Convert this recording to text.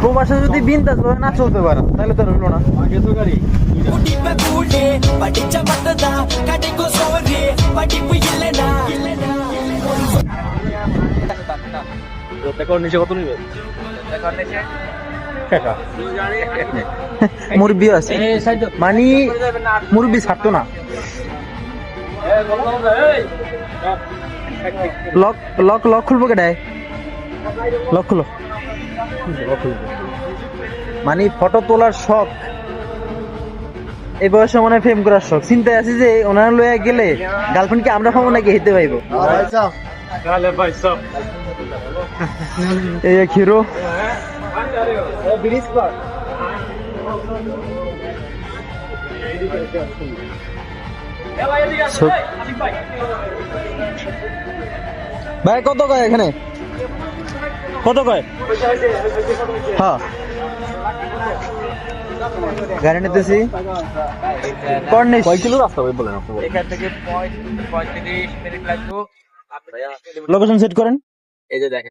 প্রবাসে যদি বিন্দাস ভাবে না চলতে পারে তাহলে তো হলো না। আগে তো গাড়ি নিচে কত নিবে? মুরব্বি আছে মানে মুরব্বি ছাড়তো না। লক লক লক খুলবো কেটায়? লক খুলো। মানে ফটো তোলার শখ, এই বয়সে মনে হয় ফেম করার শখ। চিন্তায় আছি যে ওনারা লয়ে গেলে গার্লফ্রেন্ডকে আমরা পাবো নাকি হেঁটে পাইবো। এই এক হিরো। ভাই কত কয় এখানে? কত কয়? হ্যাঁ গাড়ি নিতেছি। কয় কিলো রাস্তা ভাই বলেন আপনি? এখান থেকে 35 মিনিট লাগবে। লোকেশন সেট করেন। এই যে দেখেন